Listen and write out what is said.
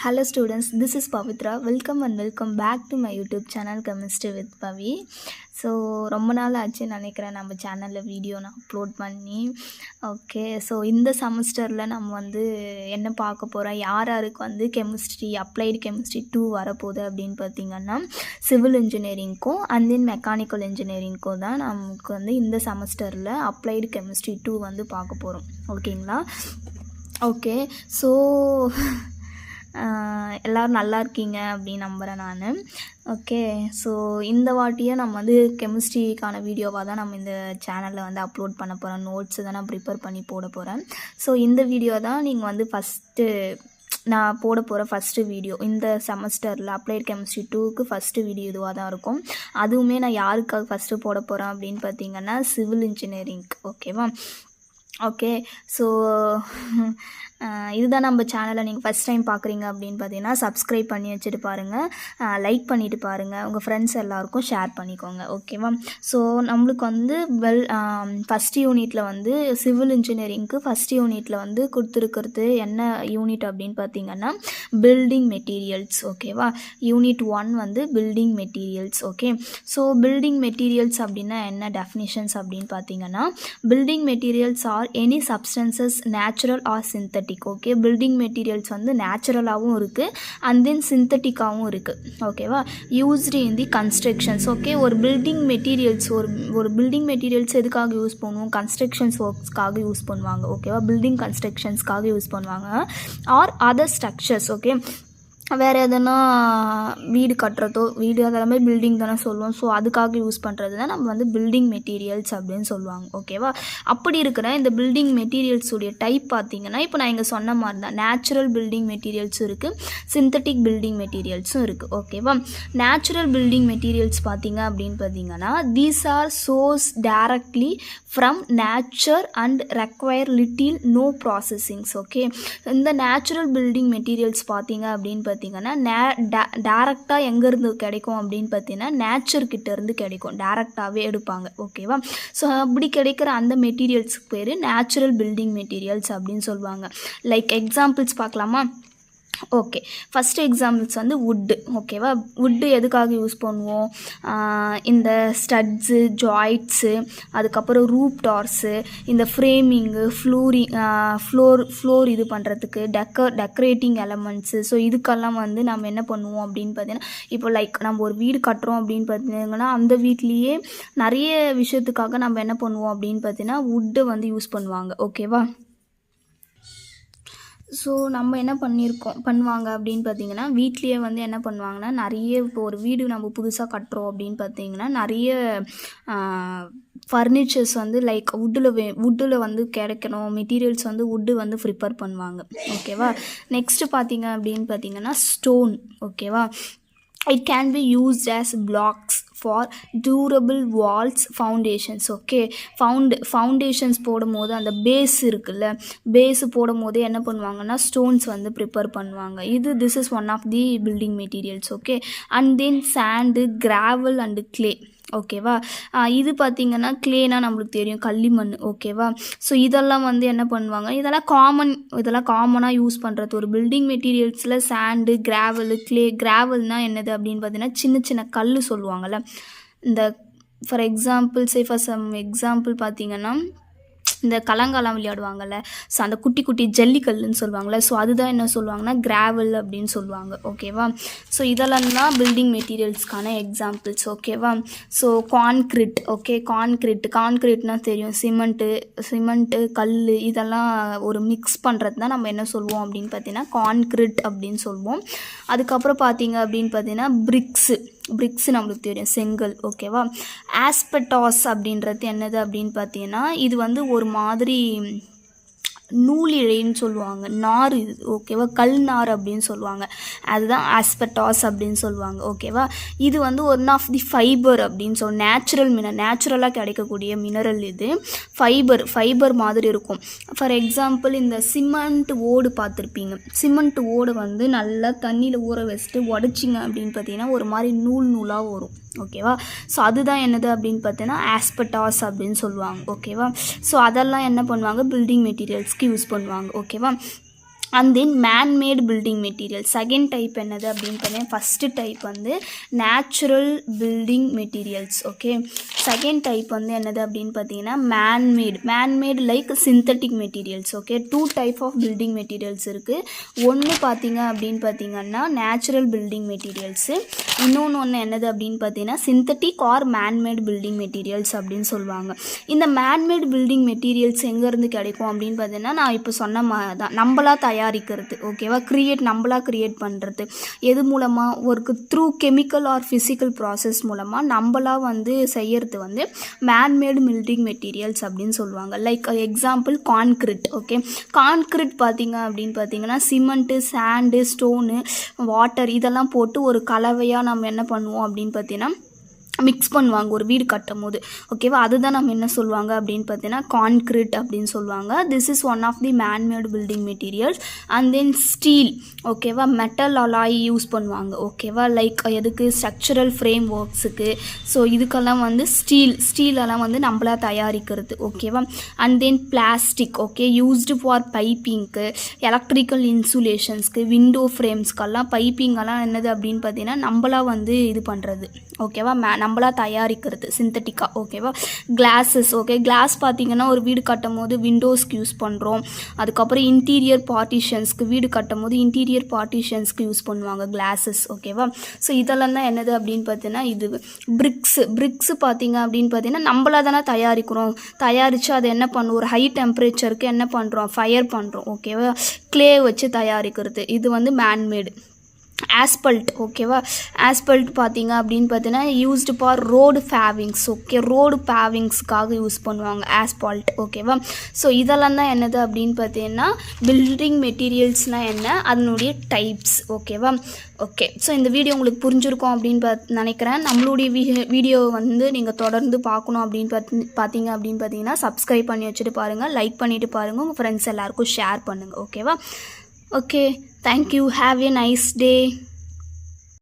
Hello students, this is Pavitra. Welcome and welcome back to my YouTube channel Chemistry with Pavi. So ரொம்ப நாள் ஆச்சு நினைக்கிறேன் நம்ம சேனலில் வீடியோ நான் அப்லோட் பண்ணி. ஓகே, ஸோ இந்த செமஸ்டரில் நம்ம வந்து என்ன பார்க்க போகிறோம், யார் யாருக்கு வந்து கெமிஸ்ட்ரி அப்ளைடு கெமிஸ்ட்ரி 2 வரப்போகுது அப்படின்னு பார்த்திங்கன்னா சிவில் இன்ஜினியரிங்க்கும் அண்ட் தென் மெக்கானிக்கல் இன்ஜினியரிங்க்கும் தான் நமக்கு வந்து இந்த செமஸ்டரில் அப்ளைடு கெமிஸ்ட்ரி 2 வந்து பார்க்க போகிறோம். ஓகேங்களா? ஓகே, ஸோ எல்லோரும் நல்லா இருக்கீங்க அப்படின்னு நம்புகிறேன் நான். ஓகே, ஸோ இந்த வாட்டியே நம்ம வந்து கெமிஸ்ட்ரிக்கான வீடியோவாக தான் நம்ம இந்த சேனலில் வந்து அப்லோட் பண்ண போகிறோம். நோட்ஸு தான் நான் ப்ரிப்பேர் பண்ணி போட போகிறேன். ஸோ இந்த வீடியோ தான் நீங்கள் வந்து நான் போட போகிற ஃபஸ்ட்டு வீடியோ. இந்த செமஸ்டரில் அப்ளைட் கெமிஸ்ட்ரி 2க்கு ஃபஸ்ட்டு வீடியோ இதுவாக தான் இருக்கும். அதுவுமே நான் யாருக்காக ஃபஸ்ட்டு போட போகிறேன் அப்படின்னு பார்த்தீங்கன்னா சிவில் இன்ஜினியரிங். ஓகேவா? ஓகே, ஸோ இதுதான் நம்ம சேனலை நீங்கள் ஃபஸ்ட் டைம் பார்க்குறீங்க அப்படின்னு பார்த்தீங்கன்னா சப்ஸ்கிரைப் பண்ணி வச்சுட்டு பாருங்கள், லைக் பண்ணிவிட்டு பாருங்கள், உங்கள் ஃப்ரெண்ட்ஸ் எல்லாருக்கும் ஷேர் பண்ணிக்கோங்க. ஓகேவா? ஸோ நம்மளுக்கு வந்து ஃபஸ்ட் யூனிட்டில் வந்து சிவில் இன்ஜினியரிங்க்கு ஃபஸ்ட் யூனிட்டில் வந்து கொடுத்துருக்கிறது என்ன யூனிட் அப்படின்னு பார்த்தீங்கன்னா பில்டிங் மெட்டீரியல்ஸ். ஓகேவா? யூனிட் 1 வந்து building materials. Okay, so building materials அப்படின்னா என்ன டெஃபினிஷன்ஸ் அப்படின்னு பார்த்தீங்கன்னா building materials or any substances natural R synthetic. Okay, building materials வந்து நேச்சுரலாகவும் இருக்குது அண்ட் தென் சிந்தட்டிக்காகவும் இருக்குது. ஓகேவா? யூஸ்டு இன் தி கன்ஸ்ட்ரக்ஷன்ஸ். ஓகே, ஒரு பில்டிங் மெட்டீரியல்ஸ் ஒரு பில்டிங் மெட்டீரியல்ஸ் எதுக்காக யூஸ் பண்ணுவோம்? கன்ஸ்ட்ரக்ஷன்ஸ் ஒர்க்ஸ்க்காக யூஸ் பண்ணுவாங்க. ஓகேவா? பில்டிங் கன்ஸ்ட்ரக்ஷன்ஸ்க்காக யூஸ் பண்ணுவாங்க ஆர் அதர் ஸ்ட்ரக்சர்ஸ். ஓகே, வேறு எதுனா வீடு கட்டுறதோ, வீடு அதெல்லாமே பில்டிங் தானே சொல்லுவோம். ஸோ அதுக்காக யூஸ் பண்ணுறது தான் நம்ம வந்து பில்டிங் மெட்டீரியல்ஸ் அப்படின்னு சொல்லுவாங்க. ஓகேவா? அப்படி இருக்கிற இந்த பில்டிங் மெட்டீரியல்ஸுடைய டைப் பார்த்திங்கன்னா இப்போ நான் இங்கே சொன்ன மாதிரி தான் நேச்சுரல் பில்டிங் மெட்டீரியல்ஸும் இருக்குது, சிந்தட்டிக் பில்டிங் மெட்டீரியல்ஸும் இருக்குது. ஓகேவா? நேச்சுரல் பில்டிங் மெட்டீரியல்ஸ் பார்த்திங்க அப்படின்னு பார்த்தீங்கன்னா these are source directly from nature and require little no processings. Okay, இந்த நேச்சுரல் பில்டிங் மெட்டீரியல்ஸ் பார்த்திங்க அப்படின்னு பார்த்தீங்கன்னா டேரெக்டாக எங்கேருந்து கிடைக்கும் அப்படின்னு பார்த்தீங்கன்னா நேச்சர்கிட்டேருந்து கிடைக்கும், டேரெக்டாகவே எடுப்பாங்க. ஓகேவா? ஸோ அப்படி கிடைக்கிற அந்த மெட்டீரியல்ஸுக்கு பேர் நேச்சுரல் பில்டிங் மெட்டீரியல்ஸ் அப்படின்னு சொல்லுவாங்க. லைக் எக்ஸாம்பிள்ஸ் பார்க்கலாமா? ஓகே, ஃபஸ்ட்டு எக்ஸாம்பிள்ஸ் வந்து வுட்டு. ஓகேவா? வுட்டு எதுக்காக யூஸ் பண்ணுவோம்? இந்த ஸ்டட்ஸு, ஜாய்ட்ஸு, அதுக்கப்புறம் ரூப் டார்ஸு, இந்த ஃப்ரேமிங்கு, ஃப்ளோர் இது பண்ணுறதுக்கு டெக்கரேட்டிங் எலமெண்ட்ஸு. ஸோ இதுக்கெல்லாம் வந்து நம்ம என்ன பண்ணுவோம் அப்படின்னு பார்த்தீங்கன்னா இப்போ லைக் நம்ம ஒரு வீடு கட்டுறோம் அப்படின்னு பார்த்தீங்கன்னா அந்த வீட்லேயே நிறைய விஷயத்துக்காக நம்ம என்ன பண்ணுவோம் அப்படின்னு பார்த்தீங்கன்னா வுட்டை வந்து யூஸ் பண்ணுவாங்க. ஓகேவா? ஸோ நம்ம என்ன பண்ணுவாங்க அப்படின்னு பார்த்தீங்கன்னா வீட்லேயே வந்து என்ன பண்ணுவாங்கன்னா நிறைய இப்போ ஒரு வீடு நம்ம புதுசாக கட்டுறோம் அப்படின்னு பார்த்தீங்கன்னா நிறைய ஃபர்னிச்சர்ஸ் வந்து லைக் வுட்டில் வந்து கிடைக்கணும் மெட்டீரியல்ஸ் வந்து வுட்டு வந்து ப்ரிப்பேர் பண்ணுவாங்க. ஓகேவா? நெக்ஸ்ட்டு பார்த்தீங்க அப்படின்னு பார்த்தீங்கன்னா ஸ்டோன். ஓகேவா? It can be used as blocks for durable walls, foundations. Okay, foundations போடும் போது அந்த பேஸ் இருக்குல்ல, பேஸு போடும் போது என்ன பண்ணுவாங்கன்னா ஸ்டோன்ஸ் வந்து ப்ரிப்பேர் பண்ணுவாங்க. This is one of the building materials. Okay, and then sand, gravel and clay. ஓகேவா? இது பார்த்திங்கன்னா கிளேனா நம்மளுக்கு தெரியும், களிமண். ஓகேவா? ஸோ இதெல்லாம் வந்து என்ன பண்ணுவாங்க, இதெல்லாம் காமனாக யூஸ் பண்ணுறது ஒரு பில்டிங் மெட்டீரியல்ஸில். Sand, gravel, clay. கிராவல்னால் என்னது அப்படின்னு பார்த்தீங்கன்னா சின்ன சின்ன கல் சொல்லுவாங்கள்ல. இந்த ஃபார் எக்ஸாம்பிள் பார்த்திங்கன்னா இந்த கலங்காலம் விளையாடுவாங்கள்ல, ஸோ அந்த குட்டி குட்டி ஜல்லிக்கல்லுன்னு சொல்லுவாங்கள்ல, ஸோ அதுதான் என்ன சொல்லுவாங்கன்னா கிராவல் அப்படின்னு சொல்லுவாங்க. ஓகேவா? ஸோ இதெல்லாம் தான் பில்டிங் மெட்டீரியல்ஸ்க்கான எக்ஸாம்பிள்ஸ். ஓகேவா? So concrete. ஓகே, கான்க்ரீட்னால் தெரியும், சிமெண்ட்டு கல் இதெல்லாம் ஒரு மிக்ஸ் பண்ணுறது தான் நம்ம என்ன சொல்லுவோம் அப்படின்னு பார்த்தீங்கன்னா கான்க்ரீட் அப்படின்னு சொல்லுவோம். அதுக்கப்புறம் பார்த்தீங்க அப்படின்னு பார்த்தீங்கன்னா பிரிக்ஸு நம்மளுக்கு தெரியும், செங்கல். ஓகேவா? ஆஸ்பெட்டாஸ் அப்படின்றது என்னது அப்படின்னு பார்த்தீங்கன்னா இது வந்து ஒரு மாதிரி நூலிழைன்னு சொல்லுவாங்க, நார் இது. ஓகேவா? கல் நார் அப்படின்னு சொல்லுவாங்க, அதுதான் ஆஸ்பெட்டாஸ் அப்படின்னு சொல்லுவாங்க. ஓகேவா? இது வந்து ஒன் ஆஃப் தி ஃபைபர் அப்படின்னு நேச்சுரலாக கிடைக்கக்கூடிய மினரல். இது ஃபைபர் மாதிரி இருக்கும். ஃபார் எக்ஸாம்பிள் இந்த சிமெண்ட் ஓடு பார்த்துருப்பீங்க. சிமெண்ட் ஓடு வந்து நல்லா தண்ணியில் ஊற வச்சுட்டு உடச்சிங்க அப்படின்னு பார்த்தீங்கன்னா ஒரு மாதிரி நூலாக வரும். ஓகேவா? ஸோ அதுதான் என்னது அப்படின்னு பார்த்தீங்கன்னா ஆஸ்பெட்டாஸ் அப்படின்னு சொல்லுவாங்க. ஓகேவா? ஸோ அதெல்லாம் என்ன பண்ணுவாங்க பில்டிங் மெட்டீரியல்ஸ்க்கு யூஸ் பண்ணுவாங்க. ஓகேவா? And then manmade building material. Second type என்னது அப்படின்னு பார்த்தீங்கன்னா ஃபஸ்ட்டு டைப் வந்து natural building materials. Okay, second type வந்து என்னது அப்படின்னு பார்த்தீங்கன்னா manmade like synthetic materials. Okay, 2 type of building materials இருக்குது. ஒன்று பார்த்தீங்க அப்படின்னு பார்த்தீங்கன்னா நேச்சுரல் பில்டிங் மெட்டீரியல்ஸு, இன்னொன்று என்னது அப்படின்னு பார்த்தீங்கன்னா synthetic or manmade building materials அப்படின்னு சொல்லுவாங்க. இந்த மேன்மேட் பில்டிங் மெட்டீரியல்ஸ் எங்கேருந்து கிடைக்கும் அப்படின்னு பார்த்தீங்கன்னா நான் இப்போ சொன்ன மாதிரி தான், நம்மளா தயாரிக்கிறது. ஓகேவா, நம்மளா கிரியேட் பண்ணுறது. எது மூலமாக? ஒரு through chemical hour physical process மூலமாக நம்மளா வந்து செய்யறது வந்து மேன்மேடு பில்டிங் மெட்டீரியல்ஸ் அப்படின்னு சொல்லுவாங்க. Like example concrete. Okay, concrete பார்த்தீங்க அப்படின்னு பார்த்தீங்கன்னா சிமெண்ட்டு, சாண்டு, ஸ்டோனு, வாட்டர் இதெல்லாம் போட்டு ஒரு கலவையாக நம்ம என்ன பண்ணுவோம் அப்படின்னு பார்த்தீங்கன்னா மிக்ஸ் பண்ணுவாங்க ஒரு வீடு கட்டும் போது. ஓகேவா, அதுதான் நம்ம என்ன சொல்லுவாங்க அப்படின்னு பார்த்தீங்கன்னா கான்க்ரீட் அப்படின்னு சொல்லுவாங்க. This is one of the manmade building materials. And then steel. ஓகேவா, மெட்டல் அலாய் யூஸ் பண்ணுவாங்க. ஓகேவா, லைக் எதுக்கு? Structural frame ஒர்க்ஸுக்கு. ஸோ இதுக்கெல்லாம் வந்து ஸ்டீலெல்லாம் வந்து நம்மளா தயாரிக்கிறது. ஓகேவா, and then plastic. Okay, used for பைப்பிங்க்கு, எலக்ட்ரிக்கல் இன்சுலேஷன்ஸ்க்கு, விண்டோ ஃப்ரேம்ஸ்க்கெல்லாம் பைப்பிங்கெல்லாம் என்னது அப்படின்னு பார்த்தீங்கன்னா நம்மளா வந்து இது பண்ணுறது. ஓகேவா, நம்மளா தயாரிக்கிறது சிந்தட்டிக்காக. ஓகேவா, கிளாஸஸ். ஓகே, கிளாஸ் பார்த்தீங்கன்னா ஒரு வீடு கட்டும் போது விண்டோஸ்க்கு யூஸ் பண்ணுறோம். அதுக்கப்புறம் இன்டீரியர் பார்ட்டிஷன்ஸ்க்கு, வீடு கட்டும் போது இன்டீரியர் பார்ட்டிஷன்ஸ்க்கு யூஸ் பண்ணுவாங்க கிளாஸஸ். ஓகேவா, ஸோ இதெல்லாம் தான் என்னது அப்படின்னு பார்த்தீங்கன்னா இது பிரிக்ஸு பார்த்தீங்க அப்படின்னு பார்த்தீங்கன்னா நம்மளா தானே தயாரித்து அதை என்ன பண்ணுவோம், ஒரு ஹை டெம்பரேச்சருக்கு என்ன பண்ணுறோம், ஃபயர் பண்ணுறோம். ஓகேவா, க்ளே வச்சு தயாரிக்கிறது. இது வந்து மேன்மேடு. ஆஸ்பல்ட். ஓகேவா, ஆஸ்பல்ட் பார்த்தீங்க அப்படின்னு பார்த்தீங்கன்னா used for road pavings. Okay, road பேவிங்ஸ்க்காக யூஸ் பண்ணுவாங்க ஆஸ்பால்ட். ஓகேவா, ஸோ இதெல்லாம் தான் என்னது அப்படின்னு பார்த்தீங்கன்னா பில்டிங் மெட்டீரியல்ஸ்னால் என்ன, அதனுடைய டைப்ஸ். ஓகேவா, ஓகே, ஸோ இந்த வீடியோ உங்களுக்கு புரிஞ்சிருக்கும் அப்படின்னு நினைக்கிறேன். நம்மளுடைய வீடியோ வந்து நீங்கள் தொடர்ந்து பார்க்கணும் அப்படின்னு பார்த்தீங்க அப்படின்னு பார்த்தீங்கன்னா சப்ஸ்கிரைப் பண்ணி வச்சுட்டு பாருங்கள், லைக் பண்ணிவிட்டு பாருங்கள், உங்கள் ஃப்ரெண்ட்ஸ் எல்லாருக்கும் ஷேர் பண்ணுங்கள். ஓகேவா, okay, thank you, have a nice day.